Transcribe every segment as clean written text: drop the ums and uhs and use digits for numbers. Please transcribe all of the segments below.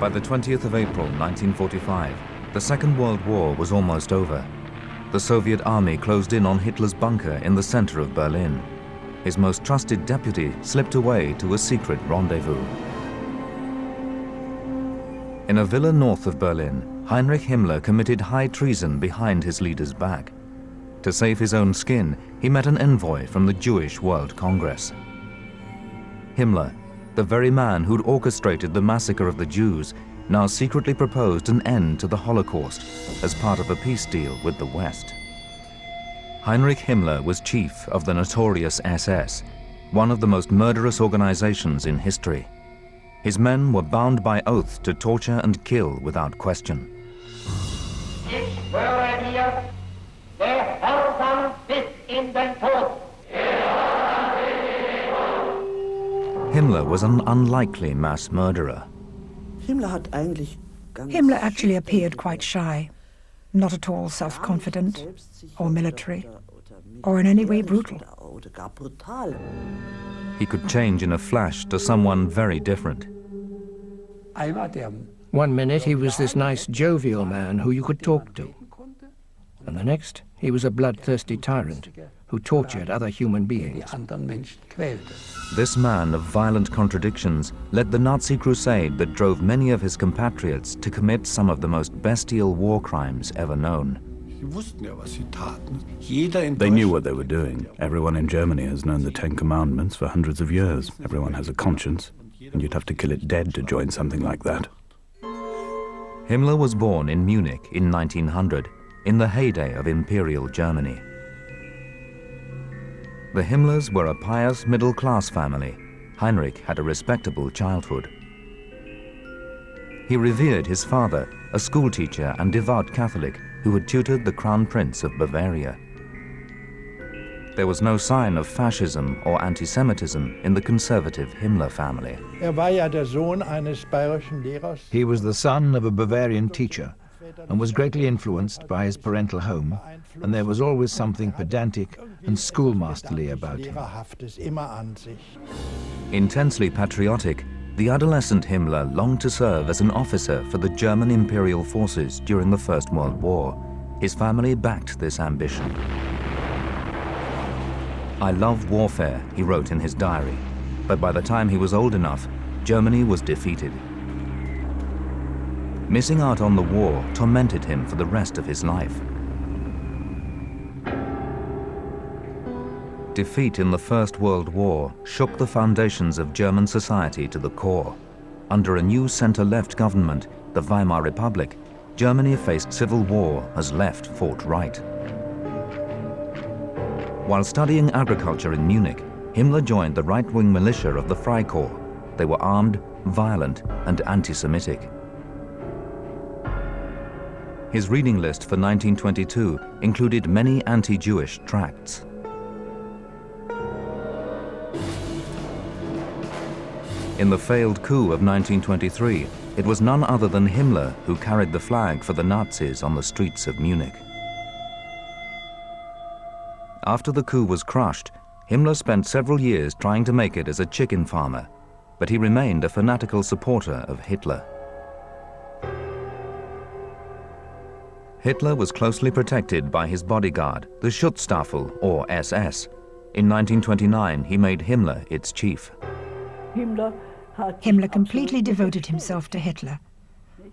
By the 20th of April 1945, the Second World War was almost over. The Soviet army closed in on Hitler's bunker in the center of Berlin. His most trusted deputy slipped away to a secret rendezvous. In a villa north of Berlin, Heinrich Himmler committed high treason behind his leader's back. To save his own skin, he met an envoy from the Jewish World Congress. Himmler, the very man who'd orchestrated the massacre of the Jews, now secretly proposed an end to the Holocaust as part of a peace deal with the West. Heinrich Himmler was chief of the notorious SS, one of the most murderous organizations in history. His men were bound by oath to torture and kill without question. Ich schwöre dir, gehorsam bis in den Tod. Himmler was an unlikely mass murderer. Himmler actually appeared quite shy, not at all self-confident or military, or in any way brutal. He could change in a flash to someone very different. 1 minute he was this nice, jovial man who you could talk to. And the next, he was a bloodthirsty tyrant who tortured other human beings. This man of violent contradictions led the Nazi crusade that drove many of his compatriots to commit some of the most bestial war crimes ever known. They knew what they were doing. Everyone in Germany has known the 10 Commandments for hundreds of years. Everyone has a conscience, and you'd have to kill it dead to join something like that. Himmler was born in Munich in 1900, in the heyday of Imperial Germany. The Himmlers were a pious middle-class family. Heinrich had a respectable childhood. He revered his father, a schoolteacher and devout Catholic who had tutored the Crown Prince of Bavaria. There was no sign of fascism or anti-Semitism in the conservative Himmler family. He was the son of a Bavarian teacher and was greatly influenced by his parental home, and there was always something pedantic and schoolmasterly about him. Intensely patriotic, the adolescent Himmler longed to serve as an officer for the German imperial forces during the First World War. His family backed this ambition. "I love warfare," he wrote in his diary, but by the time he was old enough, Germany was defeated. Missing out on the war tormented him for the rest of his life. Defeat in the First World War shook the foundations of German society to the core. Under a new center-left government, the Weimar Republic, Germany faced civil war as left fought right. While studying agriculture in Munich, Himmler joined the right-wing militia of the Freikorps. They were armed, violent, and anti-Semitic. His reading list for 1922 included many anti-Jewish tracts. In the failed coup of 1923, it was none other than Himmler who carried the flag for the Nazis on the streets of Munich. After the coup was crushed, Himmler spent several years trying to make it as a chicken farmer, but he remained a fanatical supporter of Hitler. Hitler was closely protected by his bodyguard, the Schutzstaffel, or SS. In 1929, he made Himmler its chief. Himmler completely devoted himself to Hitler.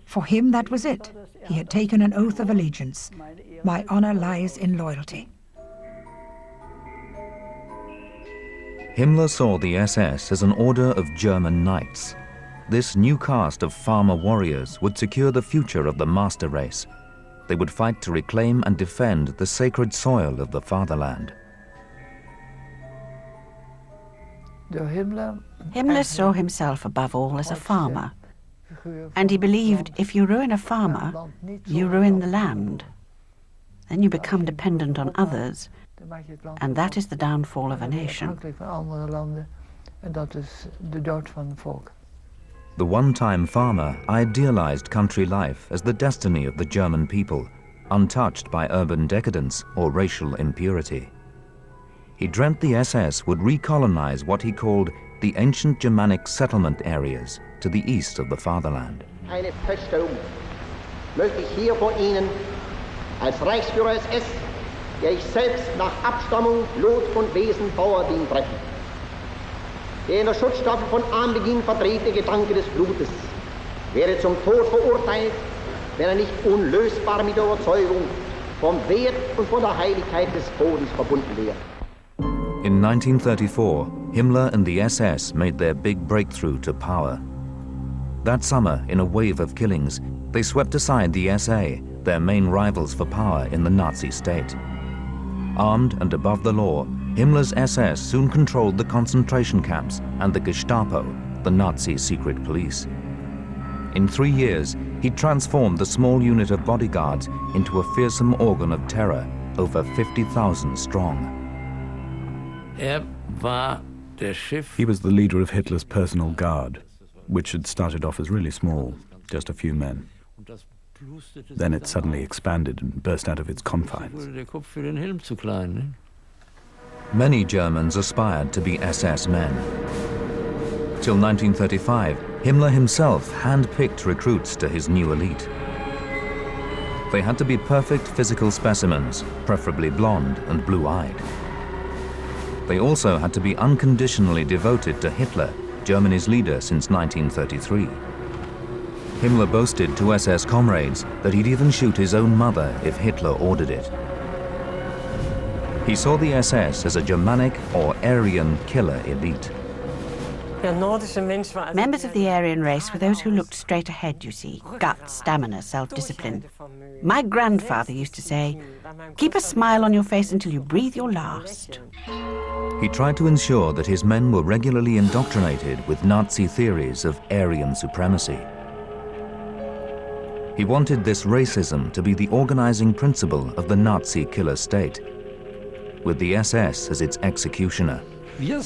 For him, that was it. He had taken an oath of allegiance. My honor lies in loyalty. Himmler saw the SS as an order of German knights. This new caste of farmer warriors would secure the future of the master race. They would fight to reclaim and defend the sacred soil of the fatherland. Himmler saw himself above all as a farmer, and he believed if you ruin a farmer, you ruin the land. Then you become dependent on others, and that is the downfall of a nation. The one-time farmer idealized country life as the destiny of the German people, untouched by urban decadence or racial impurity. He dreamt the SS would recolonize what he called the ancient Germanic settlement areas, to the east of the fatherland. Eine Feststellung möchte ich hier vor Ihnen als Reichsführer SS, der ich selbst nach Abstammung, Blut und Wesen Bauer bin, treffen. Der in der Schutzstaffel von Anbeginn verdrehte Gedanke des Blutes wäre zum Tod verurteilt, wenn er nicht unlösbar mit der Überzeugung vom Wert und von der Heiligkeit des Bodens verbunden wäre. In 1934, Himmler and the SS made their big breakthrough to power. That summer, in a wave of killings, they swept aside the SA, their main rivals for power in the Nazi state. Armed and above the law, Himmler's SS soon controlled the concentration camps and the Gestapo, the Nazi secret police. In 3 years, he transformed the small unit of bodyguards into a fearsome organ of terror, over 50,000 strong. He was the leader of Hitler's personal guard, which had started off as really small, just a few men. Then it suddenly expanded and burst out of its confines. Many Germans aspired to be SS men. Till 1935, Himmler himself hand-picked recruits to his new elite. They had to be perfect physical specimens, preferably blonde and blue-eyed. They also had to be unconditionally devoted to Hitler, Germany's leader since 1933. Himmler boasted to SS comrades that he'd even shoot his own mother if Hitler ordered it. He saw the SS as a Germanic or Aryan killer elite. Members of the Aryan race were those who looked straight ahead, you see. Guts, stamina, self-discipline. My grandfather used to say, keep a smile on your face until you breathe your last. He tried to ensure that his men were regularly indoctrinated with Nazi theories of Aryan supremacy. He wanted this racism to be the organizing principle of the Nazi killer state, with the SS as its executioner. We are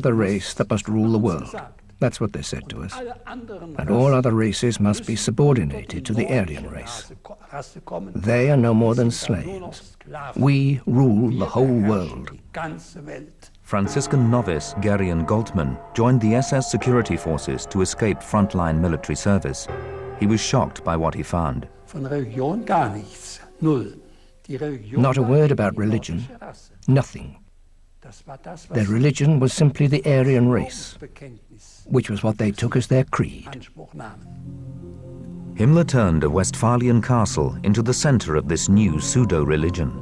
the race that must rule the world. That's what they said to us. And all other races must be subordinated to the Aryan race. They are no more than slaves. We rule the whole world. Franciscan novice Gerion Goltman joined the SS security forces to escape frontline military service. He was shocked by what he found. Not a word about religion. Nothing. Their religion was simply the Aryan race, which was what they took as their creed. Himmler turned a Westphalian castle into the center of this new pseudo-religion.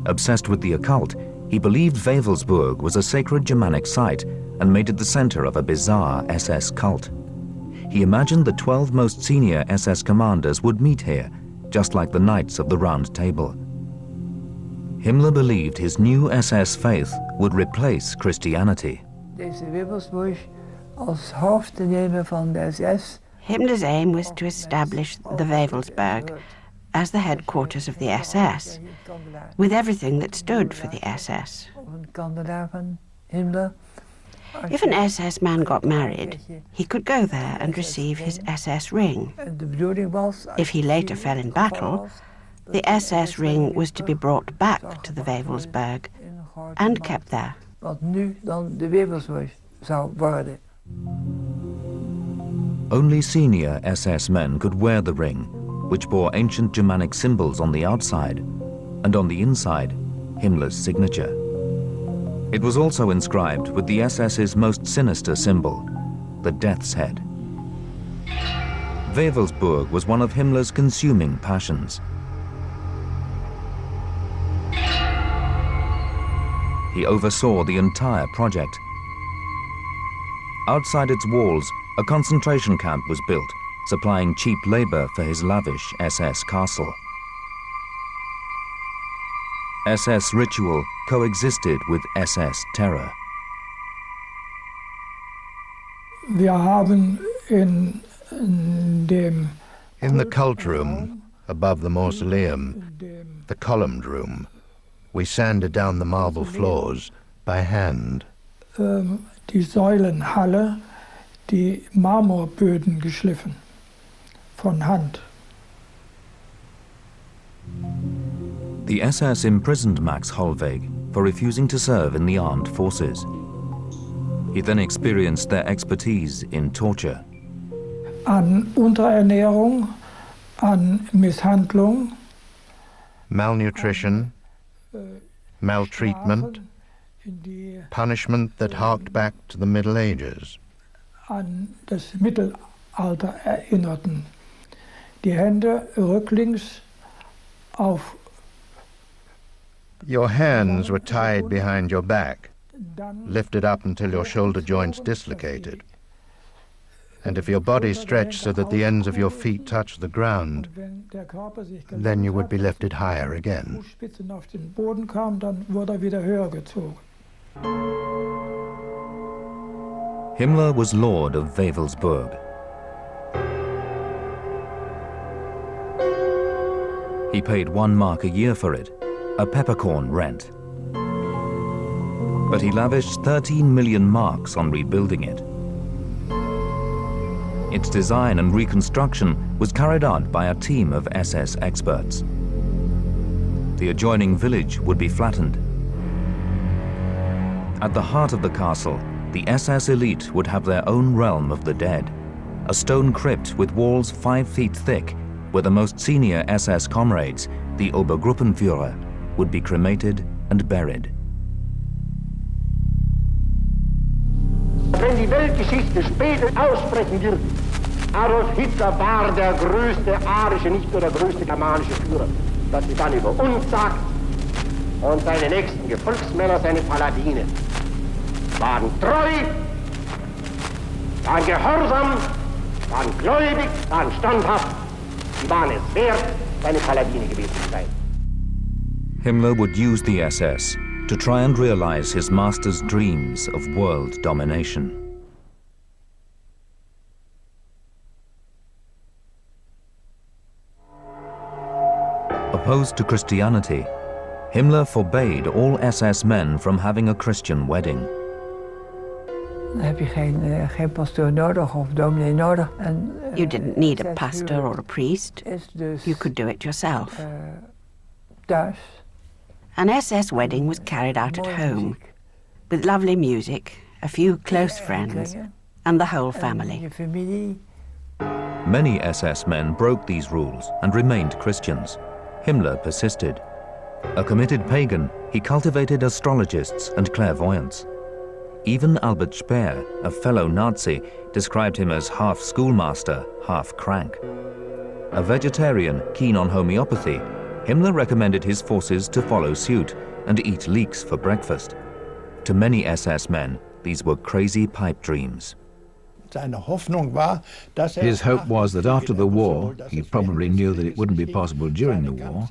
Obsessed with the occult, he believed Wewelsburg was a sacred Germanic site and made it the center of a bizarre SS cult. He imagined the 12 most senior SS commanders would meet here, just like the Knights of the Round Table. Himmler believed his new SS faith would replace Christianity. Himmler's aim was to establish the Wewelsburg as the headquarters of the SS, with everything that stood for the SS. If an SS man got married, he could go there and receive his SS ring. If he later fell in battle, the SS ring was to be brought back to the Wewelsburg and kept there. Only senior SS men could wear the ring, which bore ancient Germanic symbols on the outside, and on the inside, Himmler's signature. It was also inscribed with the SS's most sinister symbol, the death's head. Wewelsburg was one of Himmler's consuming passions. He oversaw the entire project. Outside its walls, a concentration camp was built, supplying cheap labor for his lavish SS castle. SS ritual coexisted with SS terror. In the cult room, above the mausoleum, the columned room, we sanded down the marble floors by hand. Die Säulenhalle, die Marmorböden geschliffen, von Hand. The SS imprisoned Max Hollweg for refusing to serve in the armed forces. He then experienced their expertise in torture. An Unterernährung, an Misshandlung, malnutrition, maltreatment, punishment that harked back to the Middle Ages. An das Mittelalter erinnerten. Die Hände rücklings auf. Your hands were tied behind your back, lifted up until your shoulder joints dislocated. And if your body stretched so that the ends of your feet touched the ground, then you would be lifted higher again. Himmler was Lord of Wewelsburg. He paid 1 mark a year for it, a peppercorn rent. But he lavished 13 million marks on rebuilding it. Its design and reconstruction was carried out by a team of SS experts. The adjoining village would be flattened. At the heart of the castle, the SS elite would have their own realm of the dead, a stone crypt with walls 5 feet thick, where the most senior SS comrades, the Obergruppenführer, would be cremated and buried. Wenn die Weltgeschichte später aussprechen wird, Adolf Hitler war der größte arische, nicht nur der größte germanische Führer, dass sie dann über uns sagt, und seine nächsten Gefolgsmänner, seine Paladine, waren treu, waren gehorsam, waren gläubig, waren standhaft, sie waren es wert, seine Paladine gewesen zu sein. Himmler would use the SS to try and realize his master's dreams of world domination. Opposed to Christianity, Himmler forbade all SS men from having a Christian wedding. You didn't need a pastor or a priest. You could do it yourself. An SS wedding was carried out at home, with lovely music, a few close friends, and the whole family. Many SS men broke these rules and remained Christians. Himmler persisted. A committed pagan, he cultivated astrologists and clairvoyants. Even Albert Speer, a fellow Nazi, described him as half schoolmaster, half crank. A vegetarian keen on homeopathy, Himmler recommended his forces to follow suit and eat leeks for breakfast. To many SS men, these were crazy pipe dreams. His hope was that after the war, he probably knew that it wouldn't be possible during the war,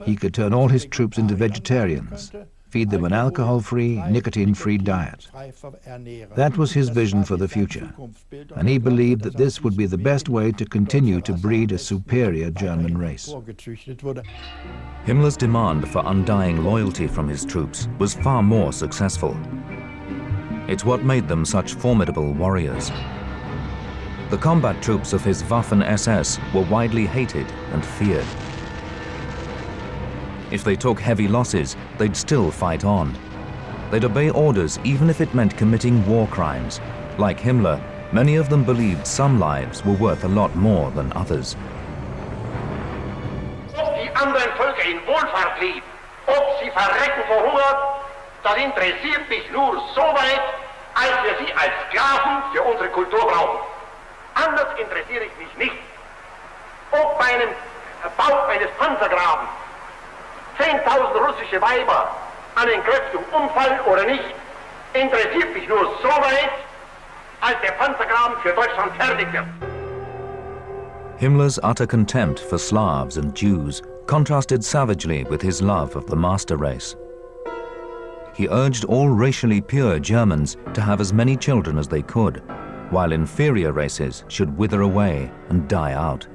he could turn all his troops into vegetarians, feed them an alcohol-free, nicotine-free diet. That was his vision for the future, and he believed that this would be the best way to continue to breed a superior German race. Himmler's demand for undying loyalty from his troops was far more successful. It's what made them such formidable warriors. The combat troops of his Waffen-SS were widely hated and feared. If they took heavy losses, they'd still fight on. They'd obey orders even if it meant committing war crimes. Like Himmler, many of them believed some lives were worth a lot more than others. Ob die anderen Völker in Wohlfahrt leben, ob sie verrecken vor Hunger, das interessiert mich nur so weit, als wir sie als Sklaven für unsere Kultur brauchen. Anders interessiere ich mich nicht. Ob bei einem Bau eines Panzergrabens 10.000 russische Weiber an Entkräftung umfallen oder nicht, interessiert mich nur so weit, als der Panzergraben für Deutschland fertig wird. Himmler's utter contempt for Slavs and Jews contrasted savagely with his love of the master race. He urged all racially pure Germans to have as many children as they could, while inferior races should wither away and die out.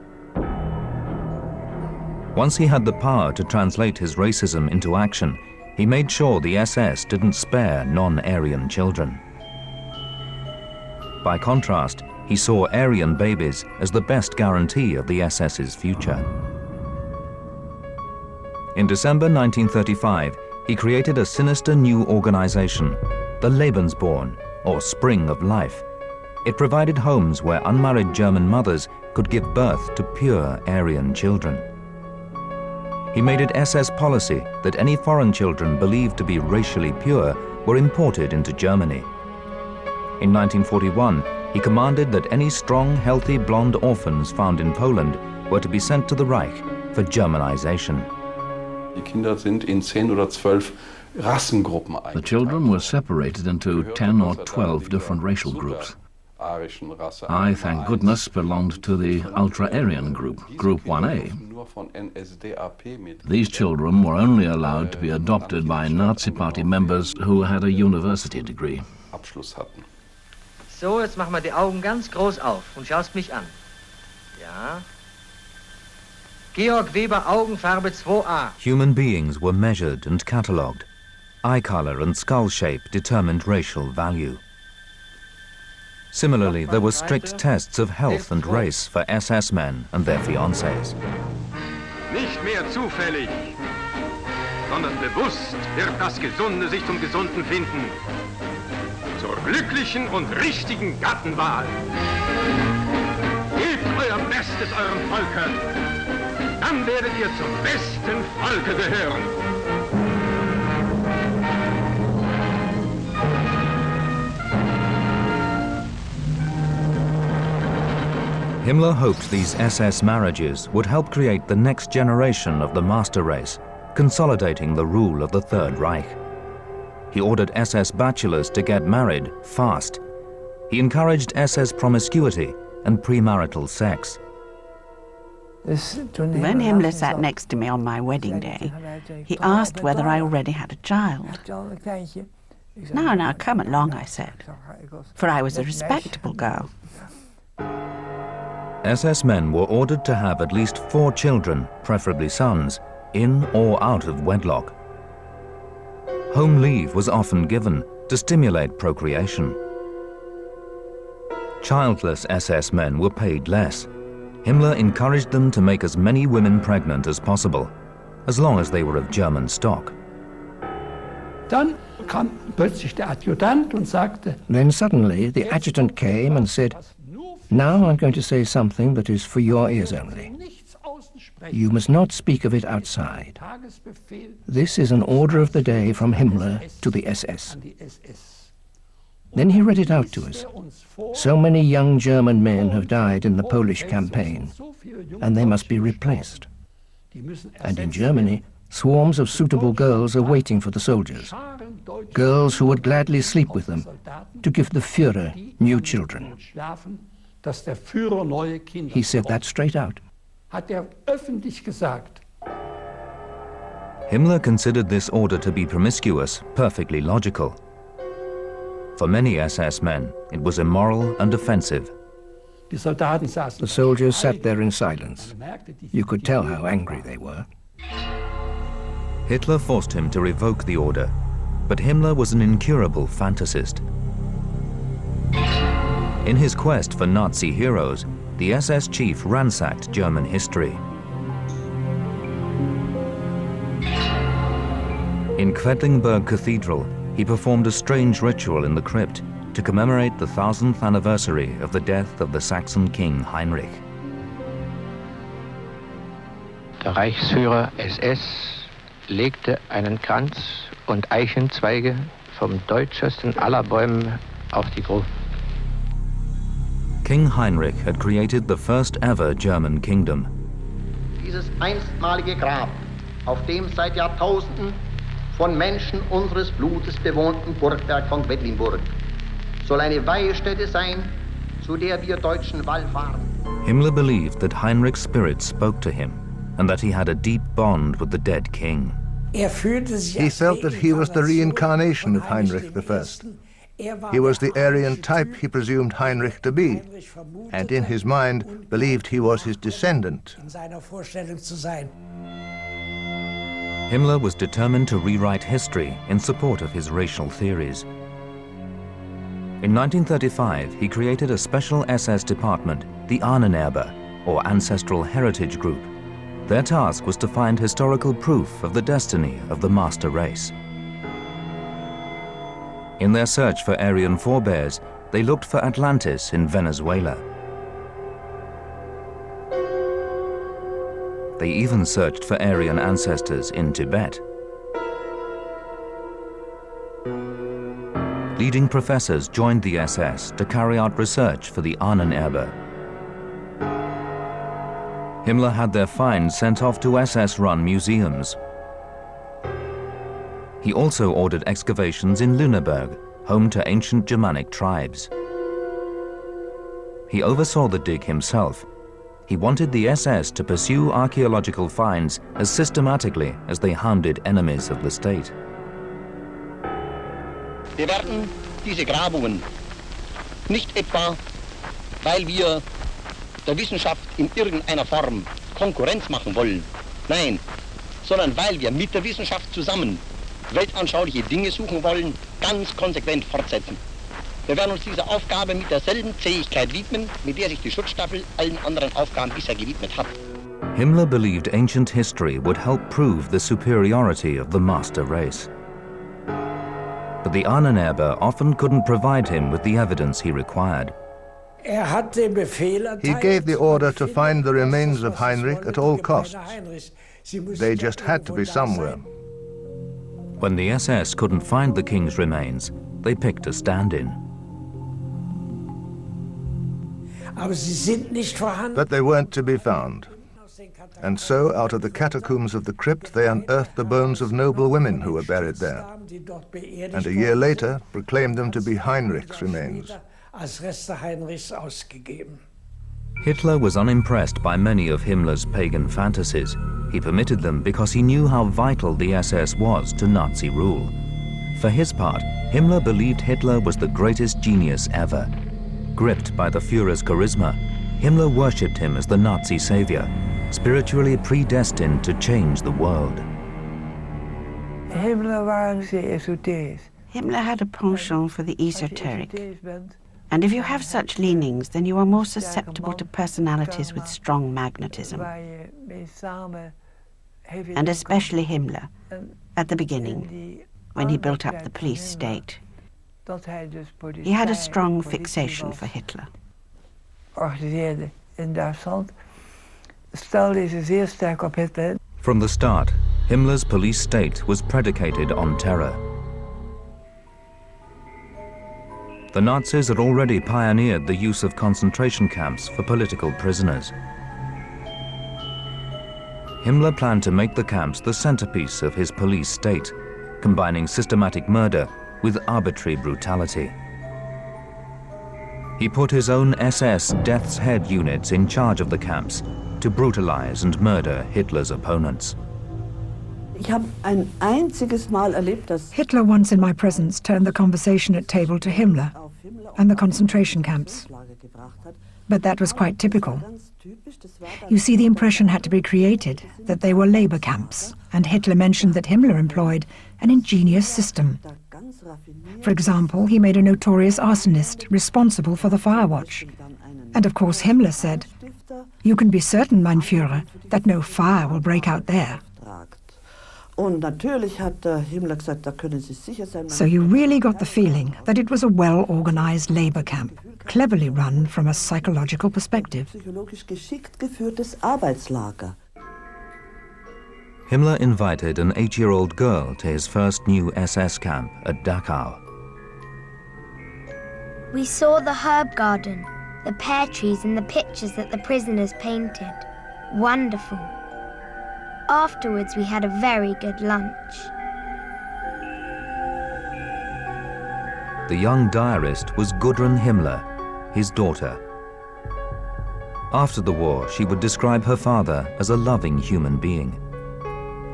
Once he had the power to translate his racism into action, he made sure the SS didn't spare non-Aryan children. By contrast, he saw Aryan babies as the best guarantee of the SS's future. In December 1935, he created a sinister new organization, the Lebensborn, or spring of life. It provided homes where unmarried German mothers could give birth to pure Aryan children. He made it SS policy that any foreign children believed to be racially pure were imported into Germany. In 1941, he commanded that any strong, healthy blonde orphans found in Poland were to be sent to the Reich for Germanization. The children were separated into 10 or 12 different racial groups. I, thank goodness, belonged to the ultra-Aryan group, Group 1A. These children were only allowed to be adopted by Nazi Party members who had a university degree. So, jetzt machen wir die Augen ganz groß auf und schaust mich an. Ja. Georg Weber, Augenfarbe 2a. Human beings were measured and catalogued. Eye color and skull shape determined racial value. Similarly, there were strict tests of health and race for SS men and their fiancés. Nicht mehr zufällig, sondern bewusst wird das Gesunde sich zum Gesunden finden. Zur glücklichen und richtigen Gattenwahl. Gebt euer Bestes eurem Volke, dann werdet ihr zum besten Volke gehören. Himmler hoped these SS marriages would help create the next generation of the master race, consolidating the rule of the Third Reich. He ordered SS bachelors to get married fast. He encouraged SS promiscuity and premarital sex. When Himmler sat next to me on my wedding day, he asked whether I already had a child. Now, come along, I said, for I was a respectable girl. SS men were ordered to have at least 4 children, preferably sons, in or out of wedlock. Home leave was often given to stimulate procreation. Childless SS men were paid less. Himmler encouraged them to make as many women pregnant as possible, as long as they were of German stock. Dann kam plötzlich der Adjutant und sagte, Then suddenly the adjutant came and said, "Now I'm going to say something that is for your ears only. You must not speak of it outside. This is an order of the day from Himmler to the SS." Then he read it out to us. So many young German men have died in the Polish campaign, and they must be replaced. And in Germany, swarms of suitable girls are waiting for the soldiers. Girls who would gladly sleep with them to give the Führer new children. He said that straight out. Himmler considered this order to be promiscuous perfectly logical. For many SS men, it was immoral and offensive. The soldiers sat there in silence. You could tell how angry they were. Hitler forced him to revoke the order, but Himmler was an incurable fantasist. In his quest for Nazi heroes, the SS chief ransacked German history. In Quedlinburg Cathedral, he performed a strange ritual in the crypt to commemorate the 1000th anniversary of the death of the Saxon king Heinrich. Der Reichsführer SS legte einen Kranz und Eichenzweige vom deutschesten aller Bäume auf die Gruft. King Heinrich had created the first ever German kingdom. Dieses einstmalige Grab, auf dem seit Jahrtausenden von Menschen unseres Blutes bewohnten Burgberg von Quedlinburg, soll eine Weihestätte sein, zu der wir Deutschen wallfahren. Himmler believed that Heinrich's spirit spoke to him and that he had a deep bond with the dead king. He felt that he was the reincarnation of Heinrich I. He was the Aryan type he presumed Heinrich to be, and in his mind believed he was his descendant. Himmler was determined to rewrite history in support of his racial theories. In 1935, he created a special SS department, the Ahnenerbe, or Ancestral Heritage Group. Their task was to find historical proof of the destiny of the master race. In their search for Aryan forebears, they looked for Atlantis in Venezuela. They even searched for Aryan ancestors in Tibet. Leading professors joined the SS to carry out research for the Ahnenerbe. Himmler had their finds sent off to SS-run museums. He also ordered excavations in Lüneburg, home to ancient Germanic tribes. He oversaw the dig himself. He wanted the SS to pursue archaeological finds as systematically as they hounded enemies of the state. Wir werden diese Grabungen nicht etwa, weil wir der Wissenschaft in irgendeiner Form Konkurrenz machen wollen, nein, sondern weil wir mit der Wissenschaft zusammen weltanschauliche Dinge suchen wollen, ganz konsequent fortsetzen. Wir werden uns dieser Aufgabe mit derselben Zähigkeit widmen, mit der sich die Schutzstaffel allen anderen Aufgaben bisher gewidmet hat. Himmler believed ancient history would help prove the superiority of the master race. But the Ahnenerbe often couldn't provide him with the evidence he required. He gave the order to find the remains of Heinrich at all costs. They just had to be somewhere. When the SS couldn't find the king's remains, they picked a stand-in. But they weren't to be found. And so, out of the catacombs of the crypt, they unearthed the bones of noble women who were buried there. And a year later, proclaimed them to be Heinrich's remains. Hitler was unimpressed by many of Himmler's pagan fantasies. He permitted them because he knew how vital the SS was to Nazi rule. For his part, Himmler believed Hitler was the greatest genius ever. Gripped by the Führer's charisma, Himmler worshipped him as the Nazi savior, spiritually predestined to change the world. Himmler had a penchant for the esoteric. And if you have such leanings, then you are more susceptible to personalities with strong magnetism. And especially Himmler, at the beginning, when he built up the police state. He had a strong fixation for Hitler. From the start, Himmler's police state was predicated on terror. The Nazis had already pioneered the use of concentration camps for political prisoners. Himmler planned to make the camps the centerpiece of his police state, combining systematic murder with arbitrary brutality. He put his own SS Death's Head units in charge of the camps to brutalize and murder Hitler's opponents. Hitler once in my presence turned the conversation at table to Himmler and the concentration camps. But that was quite typical. You see, the impression had to be created that they were labor camps, and Hitler mentioned that Himmler employed an ingenious system. For example, he made a notorious arsonist responsible for the fire watch. And of course Himmler said, "You can be certain, mein Führer, that no fire will break out there." So you really got the feeling that it was a well-organized labor camp, cleverly run from a psychological perspective. Himmler invited an 8-year-old girl to his first new SS camp at Dachau. We saw the herb garden, the pear trees and the pictures that the prisoners painted. Wonderful. Afterwards, we had a very good lunch. The young diarist was Gudrun Himmler, his daughter. After the war, she would describe her father as a loving human being.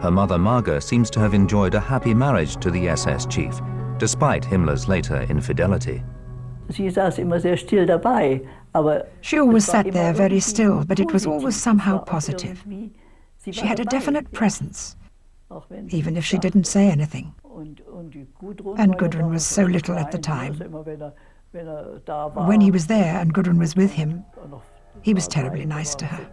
Her mother Marga seems to have enjoyed a happy marriage to the SS chief, despite Himmler's later infidelity. She always sat there very still, but it was always somehow positive. She had a definite presence, even if she didn't say anything. And Gudrun was so little at the time. When he was there and Gudrun was with him, he was terribly nice to her.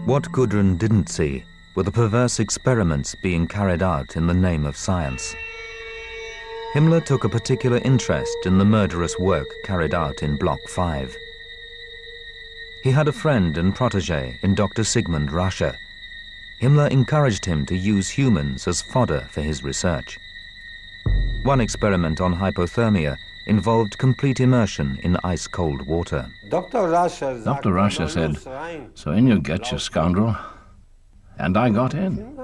What Gudrun didn't see were the perverse experiments being carried out in the name of science. Himmler took a particular interest in the murderous work carried out in Block 5. He had a friend and protege in Dr. Sigmund Rasche. Himmler encouraged him to use humans as fodder for his research. One experiment on hypothermia involved complete immersion in ice-cold water. Dr. Rasche said, "So in you get, you scoundrel." And I got in.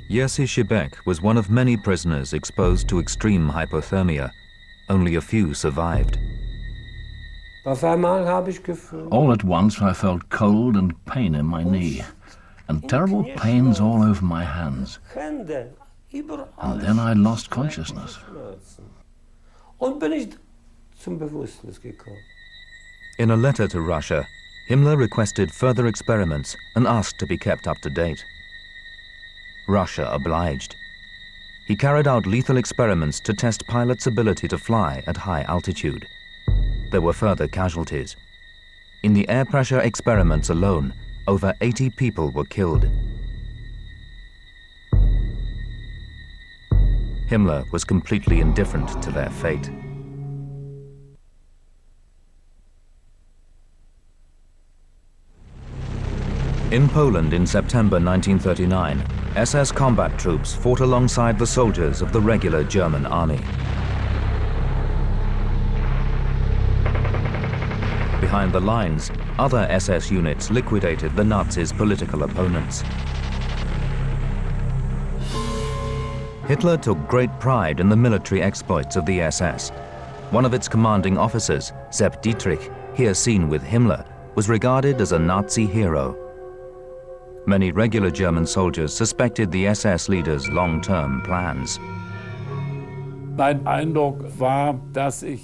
𝗖𝗆𝗶𝗁𝗶𝗴𝗲 was one of many prisoners exposed to extreme hypothermia. Only a few survived. All at once I felt cold and pain in my knee, and terrible pains all over my hands. And then I lost consciousness. In a letter to Russia, Himmler requested further experiments and asked to be kept up to date. Russia obliged. He carried out lethal experiments to test pilots' ability to fly at high altitude. There were further casualties. In the air pressure experiments alone, over 80 people were killed. Himmler was completely indifferent to their fate. In Poland in September 1939, SS combat troops fought alongside the soldiers of the regular German army. Behind the lines, other SS units liquidated the Nazis' political opponents. Hitler took great pride in the military exploits of the SS. One of its commanding officers, 𝗧𝗿𝗍𝗃, here seen with Himmler, was regarded as a Nazi hero. Many regular German soldiers suspected the SS leader's long-term plans.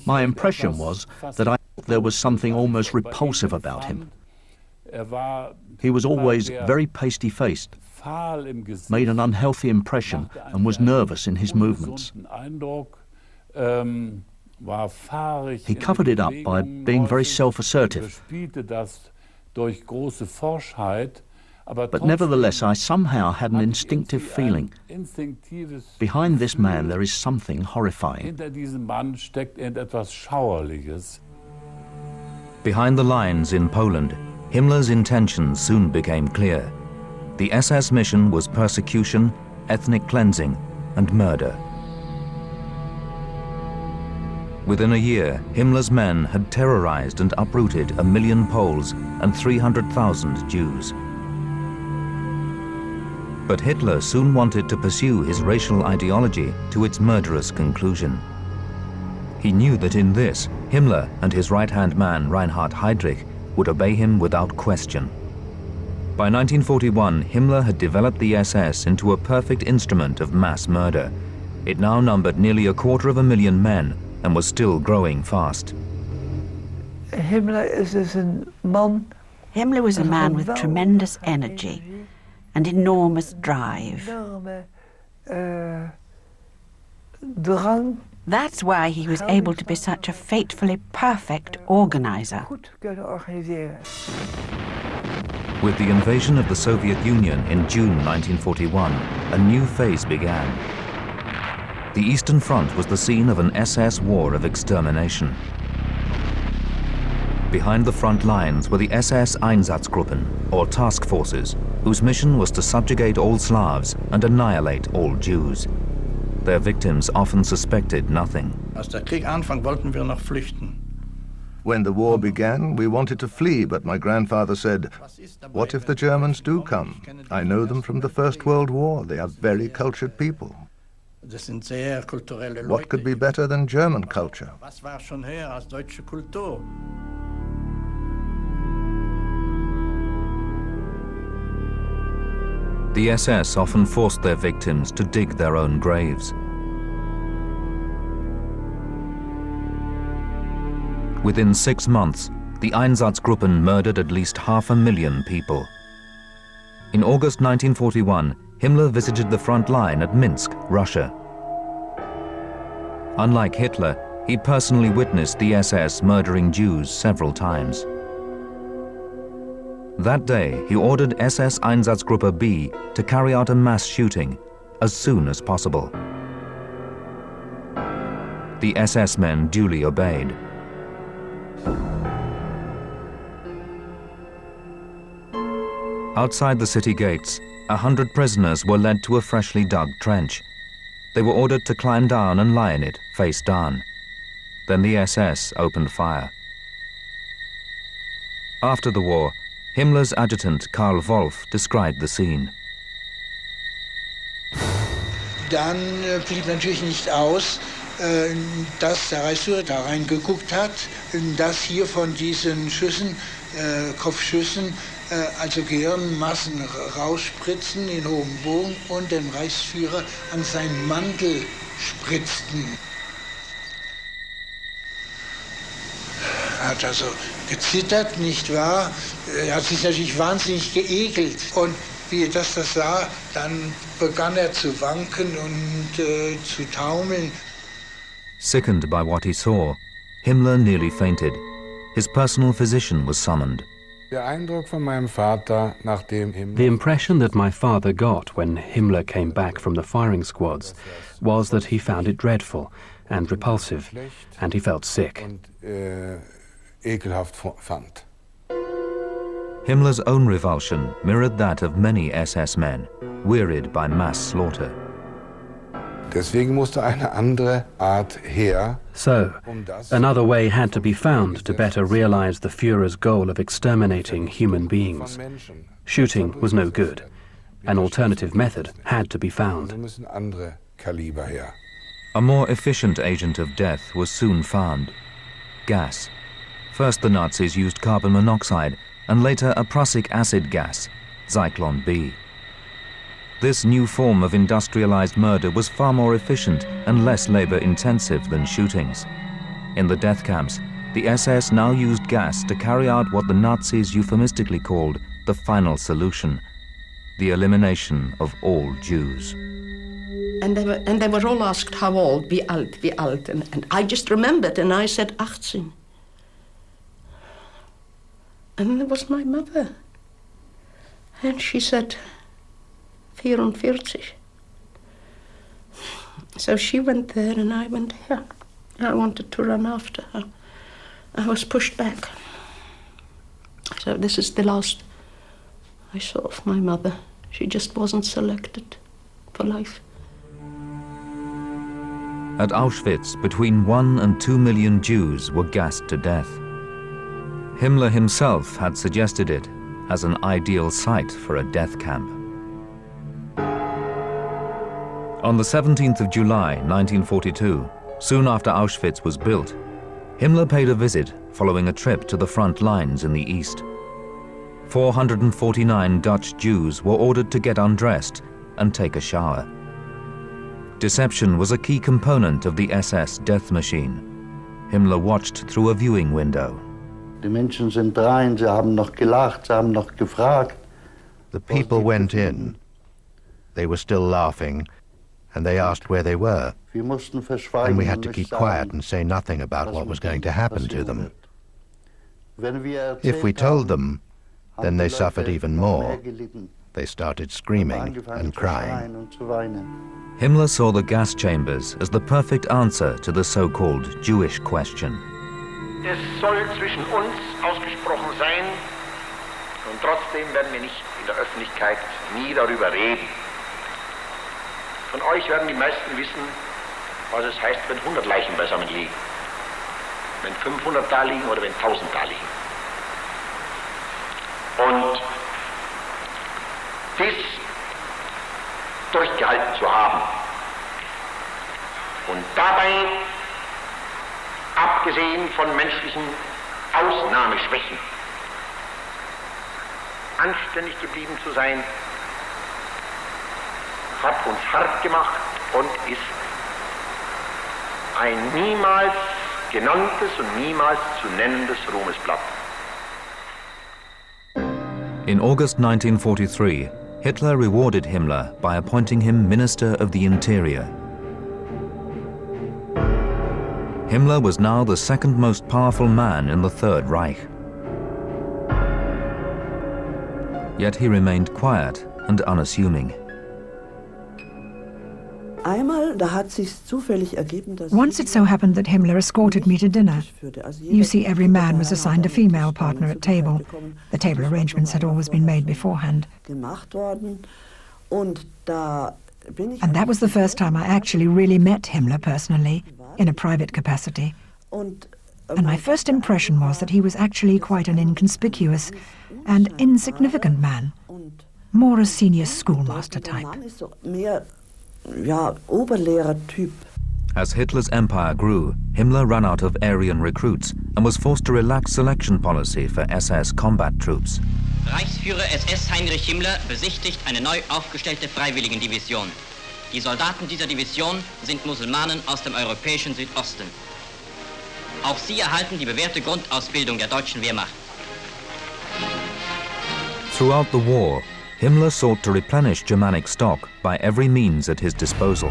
My impression was that there was something almost repulsive about him. He was always very pasty-faced, made an unhealthy impression, and was nervous in his movements. He covered it up by being very self-assertive. But nevertheless, I somehow had an instinctive feeling. Behind this man there is something horrifying. Behind the lines in Poland, Himmler's intentions soon became clear. The SS mission was persecution, ethnic cleansing, and murder. Within a year, Himmler's men had terrorized and uprooted 1 million Poles and 300,000 Jews. But Hitler soon wanted to pursue his racial ideology to its murderous conclusion. He knew that in this, Himmler and his right-hand man 𝗖𝗆𝗿𝗍𝗃 would obey him without question. By 1941, Himmler had developed the SS into a perfect instrument of mass murder. It now numbered nearly 250,000 men and was still growing fast. Himmler was a man with tremendous energy and enormous drive. That's why he was able to be such a fatefully perfect organizer. With the invasion of the Soviet Union in June 1941, a new phase began. The Eastern Front was the scene of an SS war of extermination. Behind the front lines were the SS Einsatzgruppen, or task forces, whose mission was to subjugate all Slavs and annihilate all Jews. Their victims often suspected nothing. When the war began, we wanted to flee, but my grandfather said, "What if the Germans do come? I know them from the First World War. They are very cultured people. What could be better than German culture?" The SS often forced their victims to dig their own graves. Within 6 months, the Einsatzgruppen murdered at least 500,000 people. In August 1941, Himmler visited the front line at Minsk, Russia. Unlike Hitler, he personally witnessed the SS murdering Jews several times. That day, he ordered SS Einsatzgruppe B to carry out a mass shooting as soon as possible. The SS men duly obeyed. Outside the city gates, 100 prisoners were led to a freshly dug trench. They were ordered to climb down and lie in it, face down. Then the SS opened fire. After the war, Himmler's adjutant 𝗧𝗿𝗶𝗁𝗆 described the scene. Dann blieb natürlich nicht aus, dass der Reichsführer da reingeguckt hat, dass hier von diesen Schüssen, Kopfschüssen, also Gehirnmassen rausspritzen in hohem Bogen und dem Reichsführer an seinen Mantel spritzten. Er hat also gezittert, nicht wahr? Er hat sich natürlich wahnsinnig geekelt. Und wie er das sah, dann begann er zu wanken und zu taumeln. Sickened by what he saw, Himmler nearly fainted. His personal physician was summoned. The impression that my father got when Himmler came back from the firing squads was that he found it dreadful and repulsive, and he felt sick. Himmler's own revulsion mirrored that of many SS men, wearied by mass slaughter. So, another way had to be found to better realize the Führer's goal of exterminating human beings. Shooting was no good. An alternative method had to be found. A more efficient agent of death was soon found: gas. First the Nazis used carbon monoxide, and later a prussic acid gas, Zyklon B. This new form of industrialized murder was far more efficient and less labor-intensive than shootings. In the death camps, the SS now used gas to carry out what the Nazis euphemistically called the final solution: the elimination of all Jews. And they were all asked how old, wie alt, and I just remembered, and I said 18. And there was my mother, and she said 44. So she went there and I went here. I wanted to run after her. I was pushed back. So this is the last I saw of my mother. She just wasn't selected for life. At Auschwitz, between 1 and 2 million Jews were gassed to death. Himmler himself had suggested it as an ideal site for a death camp. On the 17th of July, 1942, soon after Auschwitz was built, Himmler paid a visit following a trip to the front lines in the east. 449 Dutch Jews were ordered to get undressed and take a shower. Deception was a key component of the SS death machine. Himmler watched through a viewing window. The people went in. They were still laughing, and they asked where they were. And we had to keep quiet and say nothing about what was going to happen to them. If we told them, then they suffered even more. They started screaming and crying. Himmler saw the gas chambers as the perfect answer to the so-called Jewish question. Es soll zwischen uns ausgesprochen sein, und trotzdem werden wir nicht in der Öffentlichkeit nie darüber reden. Von euch werden die meisten wissen, was es heißt, wenn 100 Leichen beisammen liegen. Wenn 500 da liegen oder wenn 1000 da liegen. Und dies durchgehalten zu haben. Und dabei, abgesehen von menschlichen Ausnahmeschwächen, anständig geblieben zu sein, hat uns hart gemacht und ist ein niemals genanntes und niemals zu nennendes Ruhmesblatt. In August 1943, Hitler rewarded Himmler by appointing him Minister of the Interior. Himmler was now the second most powerful man in the Third Reich. Yet he remained quiet and unassuming. Once it so happened that Himmler escorted me to dinner. You see, every man was assigned a female partner at table. The table arrangements had always been made beforehand. And that was the first time I actually really met Himmler personally, in a private capacity. And my first impression was that he was actually quite an inconspicuous and insignificant man, more a senior schoolmaster type. As Hitler's empire grew, Himmler ran out of Aryan recruits and was forced to relax selection policy for SS combat troops. Reichsführer SS Heinrich Himmler besichtigt eine neu aufgestellte Freiwilligendivision. Die Soldaten dieser Division sind Musulmanen aus dem europäischen Südosten. Auch sie erhalten die bewährte Grundausbildung der deutschen Wehrmacht. Throughout the war, Himmler sought to replenish Germanic stock by every means at his disposal.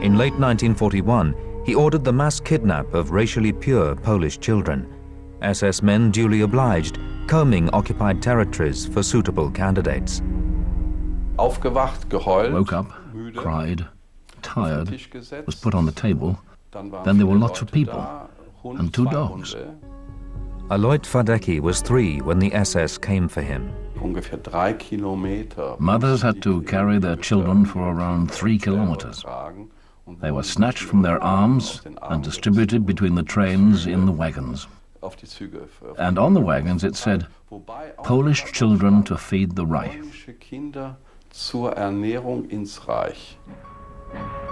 In late 1941, he ordered the mass kidnap of racially pure Polish children. SS men duly obliged, combing occupied territories for suitable candidates. Woke up, cried, tired, was put on the table. Then there were lots of people, and 2 dogs. 𝗧𝗿𝗱𝗁𝗍𝗶𝗁 was 3 when the SS came for him. Mothers had to carry their children for around 3 kilometers. They were snatched from their arms and distributed between the trains in the wagons. And on the wagons it said, "Polish children to feed the Reich."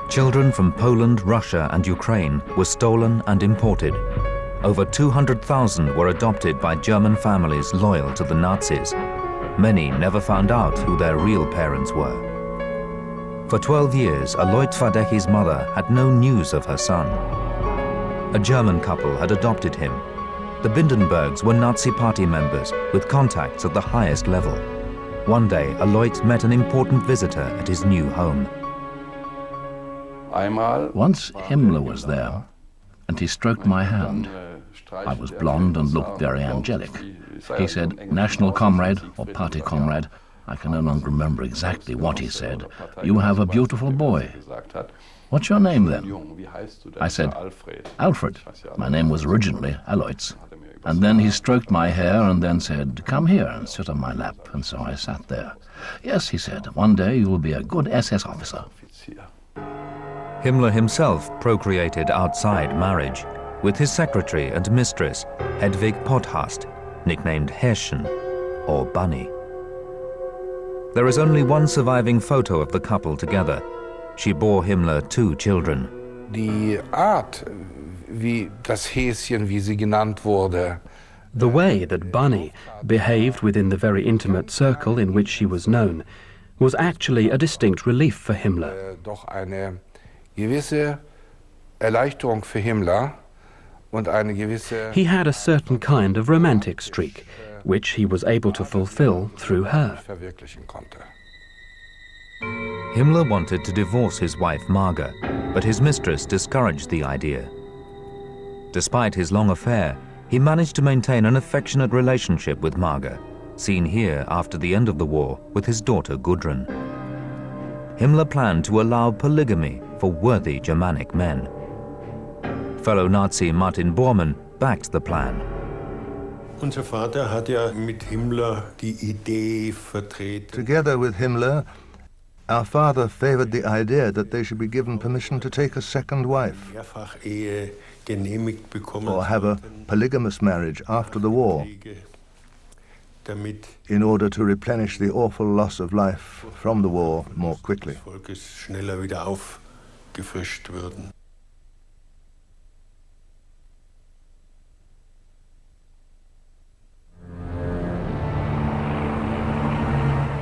Children from Poland, Russia and Ukraine were stolen and imported. Over 200,000 were adopted by German families loyal to the Nazis. Many never found out who their real parents were. For 12 years, 𝗧𝗿𝗱𝗁𝗍𝗶𝗁𝗍 mother had no news of her son. A German couple had adopted him. The Bindenbergs were Nazi party members with contacts at the highest level. One day, 𝗏𝗏𝗏𝗏 met an important visitor at his new home. Once Himmler was there, and he stroked my hand. I was blonde and looked very angelic. He said, "National comrade or party comrade," I can no longer remember exactly what he said, "you have a beautiful boy. What's your name then?" I said, "Alfred." My name was originally 𝗏𝗏𝗏𝗏𝗏. And then he stroked my hair and then said, "Come here and sit on my lap." And so I sat there. "Yes," he said, "one day you will be a good SS officer." Himmler himself procreated outside marriage with his secretary and mistress, 𝗬𝗏𝗏𝗶𝗁𝗏, nicknamed Herrchen, or Bunny. There is only one surviving photo of the couple together. She bore Himmler 2 children. Die Art, wie das Häschen, wie sie genannt wurde, the way that Bunny behaved within the very intimate circle in which she was known was actually a distinct relief for Himmler. Doch eine gewisse Erleichterung für Himmler und eine gewisse. He had a certain kind of romantic streak, which he was able to fulfill through her. Himmler wanted to divorce his wife Marga, but his mistress discouraged the idea. Despite his long affair, he managed to maintain an affectionate relationship with Marga, seen here after the end of the war with his daughter Gudrun. Himmler planned to allow polygamy for worthy Germanic men. Fellow Nazi Martin Bormann backed the plan. Unser Vater hat ja mit Himmler die Idee vertreten. Together with Himmler, our father favored the idea that they should be given permission to take a second wife Mehrfach-Ehe genehmigt bekommen or have a polygamous marriage after the war in order to replenish the awful loss of life from the war more quickly. Volkes schneller wieder aufgefrischt würden.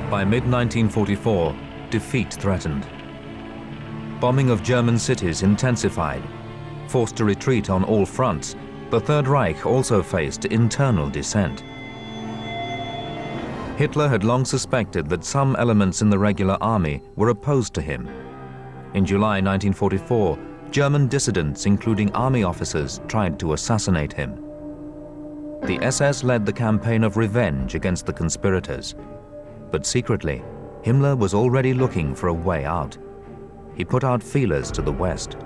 By mid-1944, defeat threatened. Bombing of German cities intensified. Forced to retreat on all fronts, the Third Reich also faced internal dissent. Hitler had long suspected that some elements in the regular army were opposed to him. In July 1944, German dissidents, including army officers, tried to assassinate him. The SS led the campaign of revenge against the conspirators. But secretly, Himmler was already looking for a way out. He put out feelers to the west.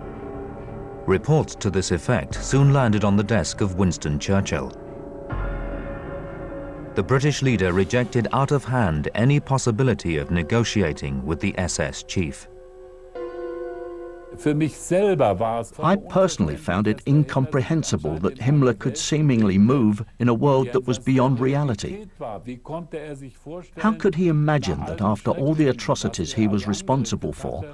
Reports to this effect soon landed on the desk of Winston Churchill. The British leader rejected out of hand any possibility of negotiating with the SS chief. I personally found it incomprehensible that Himmler could seemingly move in a world that was beyond reality. How could he imagine that after all the atrocities he was responsible for,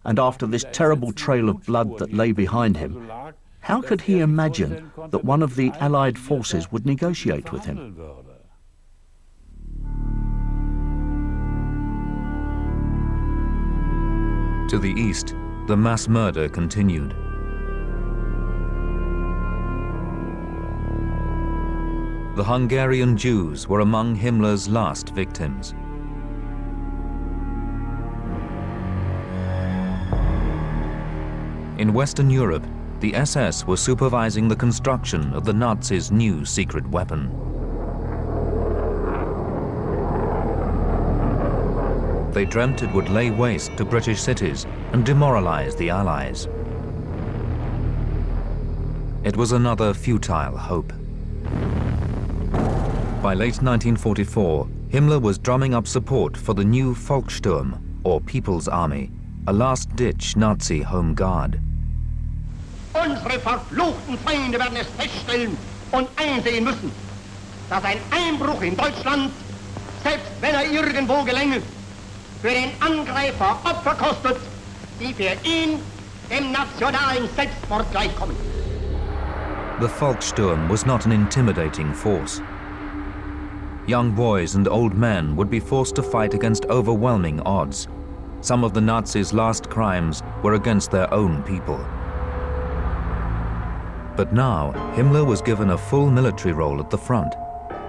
and after this terrible trail of blood that lay behind him, how could he imagine that one of the Allied forces would negotiate with him? To the east, the mass murder continued. The Hungarian Jews were among Himmler's last victims. In Western Europe, the SS were supervising the construction of the Nazis' new secret weapon. They dreamt it would lay waste to British cities and demoralize the Allies. It was another futile hope. By late 1944, Himmler was drumming up support for the new Volkssturm, or People's Army, a last-ditch Nazi home guard. Unsere verfluchten Feinde werden es feststellen und einsehen müssen, dass ein Einbruch in Deutschland, selbst wenn irgendwo gelänge, für den Angreifer Opfer kostet, die für ihn dem nationalen Selbstmord gleichkommen. The Volkssturm was not an intimidating force. Young boys and old men would be forced to fight against overwhelming odds. Some of the Nazis' last crimes were against their own people. But now, Himmler was given a full military role at the front.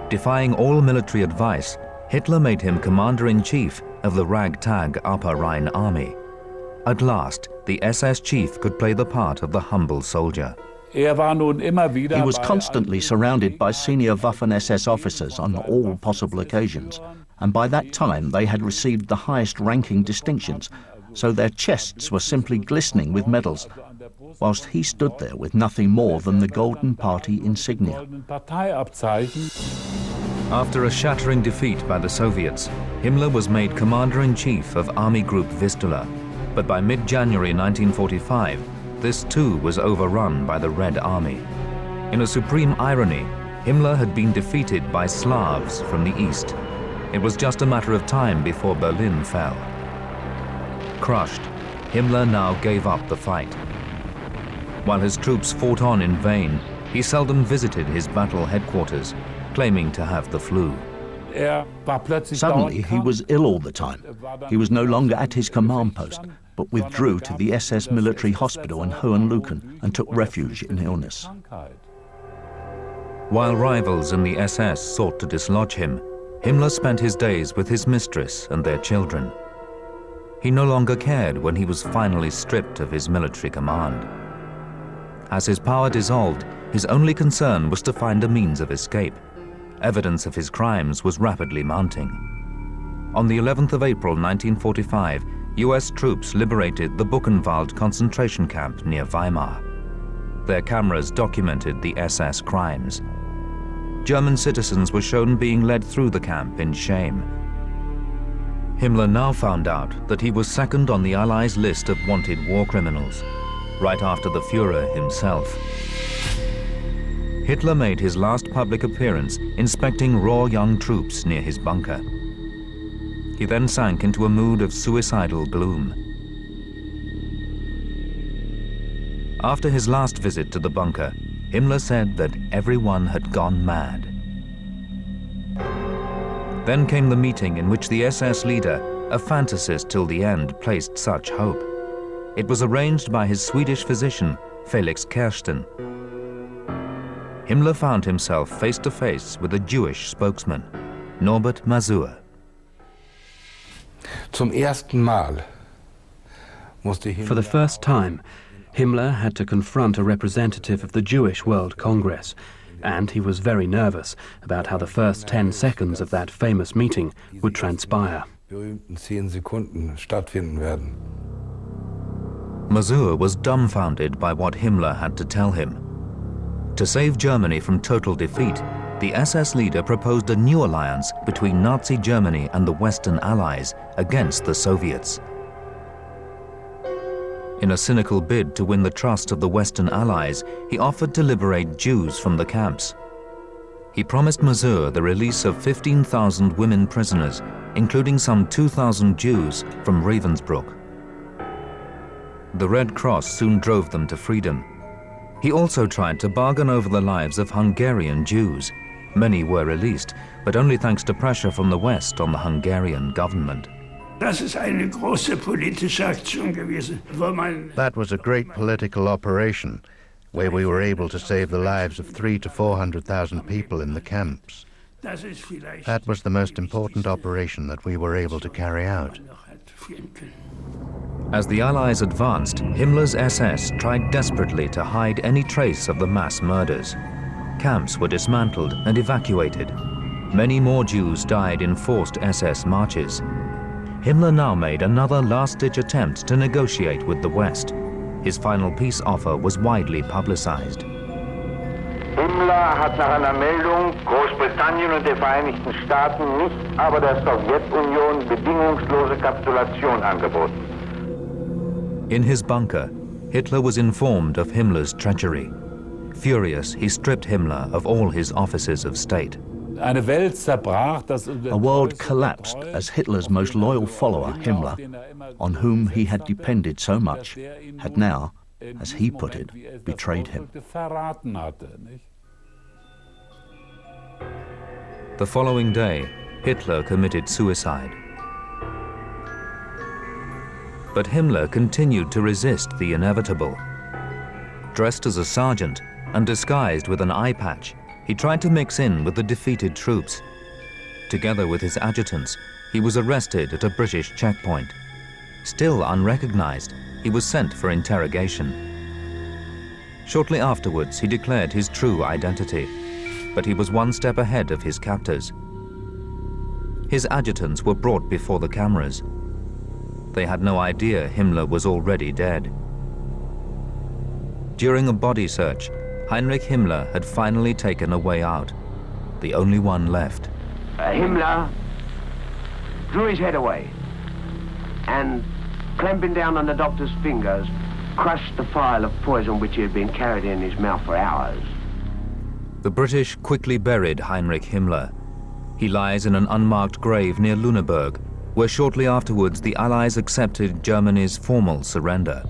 Defying all military advice, Hitler made him commander-in-chief of the ragtag Upper Rhine Army. At last, the SS chief could play the part of the humble soldier. He was constantly surrounded by senior Waffen-SS officers on all possible occasions, and by that time they had received the highest ranking distinctions, so their chests were simply glistening with medals, whilst he stood there with nothing more than the Golden Party insignia. After a shattering defeat by the Soviets, Himmler was made commander-in-chief of Army Group Vistula, but by mid-January 1945, this too was overrun by the Red Army. In a supreme irony, Himmler had been defeated by Slavs from the east. It was just a matter of time before Berlin fell. Crushed, Himmler now gave up the fight. While his troops fought on in vain, he seldom visited his battle headquarters, claiming to have the flu. Suddenly, he was ill all the time. He was no longer at his command post, but withdrew to the SS military hospital in Hohenluken and took refuge in illness. While rivals in the SS sought to dislodge him, Himmler spent his days with his mistress and their children. He no longer cared when he was finally stripped of his military command. As his power dissolved, his only concern was to find a means of escape. Evidence of his crimes was rapidly mounting. On the 11th of April 1945, US troops liberated the Buchenwald concentration camp near Weimar. Their cameras documented the SS crimes. German citizens were shown being led through the camp in shame. Himmler now found out that he was second on the Allies' list of wanted war criminals, right after the Führer himself. Hitler made his last public appearance inspecting raw young troops near his bunker. He then sank into a mood of suicidal gloom. After his last visit to the bunker, Himmler said that everyone had gone mad. Then came the meeting in which the SS leader, a fantasist till the end, placed such hope. It was arranged by his Swedish physician, Felix Kersten. Himmler found himself face to face with a Jewish spokesman, Norbert Masur. For the first time, Himmler had to confront a representative of the Jewish World Congress. and he was very nervous about how the first 10 seconds of that famous meeting would transpire. Mazur was dumbfounded by what Himmler had to tell him. To save Germany from total defeat, the SS leader proposed a new alliance between Nazi Germany and the Western Allies against the Soviets. In a cynical bid to win the trust of the Western Allies, he offered to liberate Jews from the camps. He promised Mazur the release of 15,000 women prisoners, including some 2,000 Jews from Wewelsburg. The Red Cross soon drove them to freedom. He also tried to bargain over the lives of Hungarian Jews. Many were released, but only thanks to pressure from the West on the Hungarian government. That was a great political operation, where we were able to save the lives of 300,000 to 400,000 people in the camps. That was the most important operation that we were able to carry out. As the Allies advanced, Himmler's SS tried desperately to hide any trace of the mass murders. Camps were dismantled and evacuated. Many more Jews died in forced SS marches. Himmler now made another last-ditch attempt to negotiate with the West. His final peace offer was widely publicized. Himmler hat nach einer Meldung Großbritannien und der Vereinigten Staaten nicht, aber der Sowjetunion bedingungslose Kapitulation angeboten. In his bunker, Hitler was informed of Himmler's treachery. Furious, he stripped Himmler of all his offices of state. A world collapsed as Hitler's most loyal follower, Himmler, on whom he had depended so much, had now, as he put it, betrayed him. The following day, Hitler committed suicide. But Himmler continued to resist the inevitable. Dressed as a sergeant and disguised with an eye patch, he tried to mix in with the defeated troops. Together with his adjutants, he was arrested at a British checkpoint. Still unrecognized, he was sent for interrogation. Shortly afterwards, he declared his true identity, but he was one step ahead of his captors. His adjutants were brought before the cameras. They had no idea Himmler was already dead. During a body search, Heinrich Himmler had finally taken a way out, the only one left. Himmler drew his head away and, clamping down on the doctor's fingers, crushed the phial of poison which he had been carried in his mouth for hours. The British quickly buried Heinrich Himmler. He lies in an unmarked grave near Lüneburg, where shortly afterwards the Allies accepted Germany's formal surrender.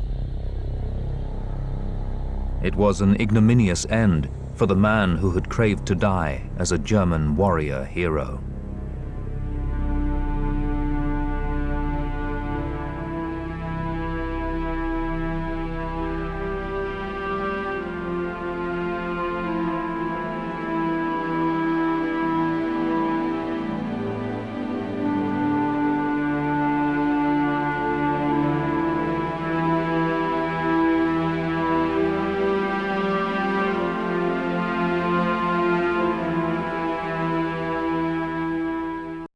It was an ignominious end for the man who had craved to die as a German warrior hero.